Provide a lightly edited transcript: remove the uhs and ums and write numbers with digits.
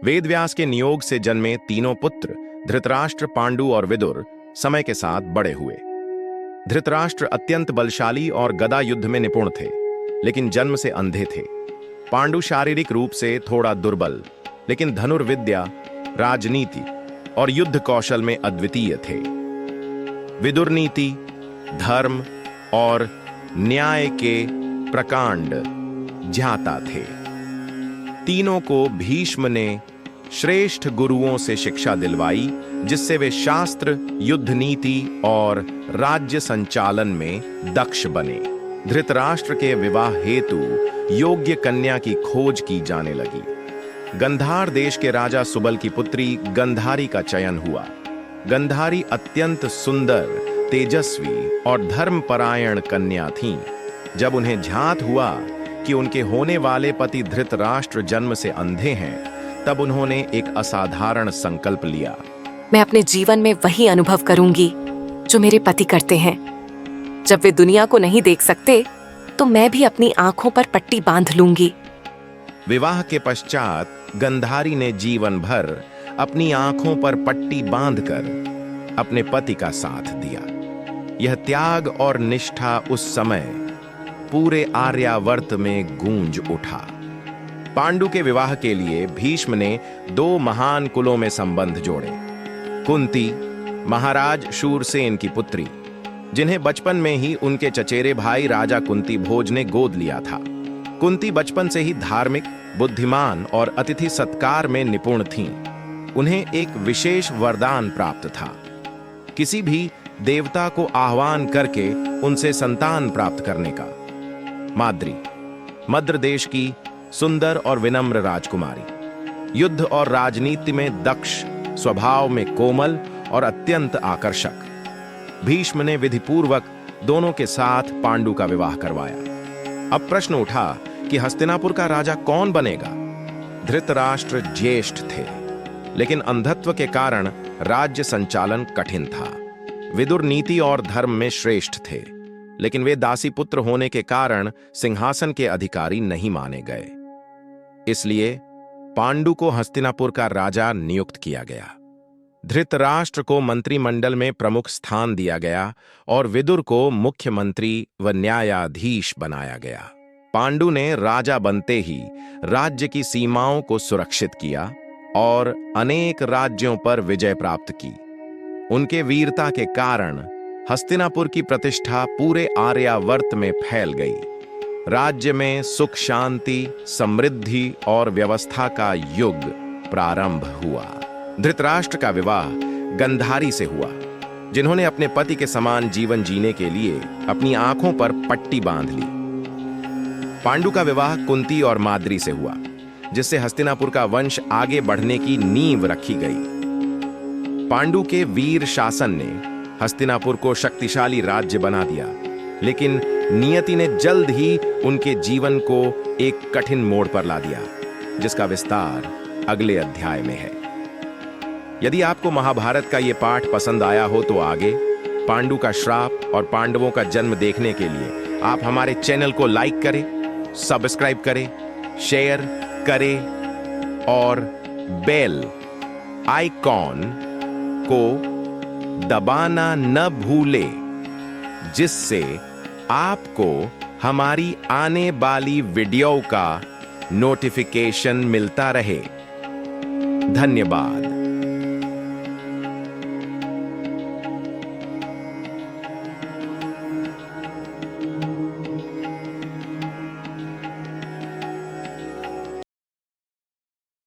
वेदव्यास के नियोग से जन्मे तीनों पुत्र धृतराष्ट्र, पांडु और विदुर समय के साथ बड़े हुए। धृतराष्ट्र अत्यंत बलशाली और गदा युद्ध में निपुण थे, लेकिन जन्म से अंधे थे। पांडु शारीरिक रूप से थोड़ा दुर्बल, लेकिन धनुर्विद्या, राजनीति और युद्ध कौशल में अद्वितीय थे। विदुर नीति, धर्म और न्याय के प्रकांड ज्ञाता थे। तीनों को भीष्म ने श्रेष्ठ गुरुओं से शिक्षा दिलवाई, जिससे वे शास्त्र, युद्ध नीति और राज्य संचालन में दक्ष बने। धृतराष्ट्र के विवाह हेतु योग्य कन्या की खोज की जाने लगी। गंधार देश के राजा सुबल की पुत्री गंधारी का चयन हुआ। गंधारी अत्यंत सुंदर, तेजस्वी और धर्मपरायण कन्या थीं। जब उन्हें ध्यात हुआ कि उनके होने वाले पति धृतराष्ट्र जन्म से अंधे हैं, तब उन्होंने एक असाधारण संकल्प लिया। मैं अपने जीवन में वही अनुभव करूंगी जो मेरे पति करते हैं। जब वे दुनिया को नहीं देख सकते, तो मैं भी अपनी आंखों पर पट्टी बांध लूंगी। विवाह के पश्चात गंधारी ने जीवन भर अपनी आंखों पर पट्टी बांधकर अपने पति का साथ दिया। यह त्याग और निष्ठा उस समय पूरे आर्यावर्त में गूंज उठा। पांडु के विवाह के लिए भीष्म ने दो महान कुलों में संबंध जोड़े। कुंती, महाराज शूरसेन की पुत्री, जिन्हें बचपन में ही उनके चचेरे भाई राजा कुंती भोज ने गोद लिया था। कुंती बचपन से ही धार्मिक, बुद्धिमान और अतिथि सत्कार में निपुण थीं। उन्हें एक विशेष वरदान प्राप्त था, किसी भी देवता को आह्वान करके उनसे संतान प्राप्त करने का। माद्री, मद्र देश की सुंदर और विनम्र राजकुमारी, युद्ध और राजनीति में दक्ष, स्वभाव में कोमल और अत्यंत आकर्षक। भीष्म ने विधिपूर्वक दोनों के साथ पांडु का विवाह करवाया। अब प्रश्न उठा कि हस्तिनापुर का राजा कौन बनेगा। धृतराष्ट्र ज्येष्ठ थे, लेकिन अंधत्व के कारण राज्य संचालन कठिन था। विदुर नीति और धर्म में श्रेष्ठ थे, लेकिन वे दासी पुत्र होने के कारण सिंहासन के अधिकारी नहीं माने गए। इसलिए पांडु को हस्तिनापुर का राजा नियुक्त किया गया। धृतराष्ट्र को मंत्रिमंडल में प्रमुख स्थान दिया गया और विदुर को मुख्यमंत्री व न्यायाधीश बनाया गया। पांडु ने राजा बनते ही राज्य की सीमाओं को सुरक्षित किया और अनेक राज्यों पर विजय प्राप्त की। उनके वीरता के कारण हस्तिनापुर की प्रतिष्ठा पूरे आर्यावर्त में फैल गई। राज्य में सुख, शांति, समृद्धि और व्यवस्था का युग प्रारंभ हुआ। धृतराष्ट्र का विवाह गंधारी से हुआ, जिन्होंने अपने पति के समान जीवन जीने के लिए अपनी आंखों पर पट्टी बांध ली। पांडु का विवाह कुंती और माद्री से हुआ, जिससे हस्तिनापुर का वंश आगे बढ़ने की नींव रखी गई। पांडु के वीर शासन ने हस्तिनापुर को शक्तिशाली राज्य बना दिया, लेकिन नियति ने जल्द ही उनके जीवन को एक कठिन मोड़ पर ला दिया, जिसका विस्तार अगले अध्याय में है। यदि आपको महाभारत का ये पाठ पसंद आया हो तो आगे पांडु का श्राप और पांडवों का जन्म देखने के लिए आप हमारे चैनल को लाइक करें, सब्सक्राइब करें, शेयर करें और बेल आइकॉन को दबाना न भूलें, जिससे आपको हमारी आने वाली वीडियो का नोटिफिकेशन मिलता रहे। धन्यवाद।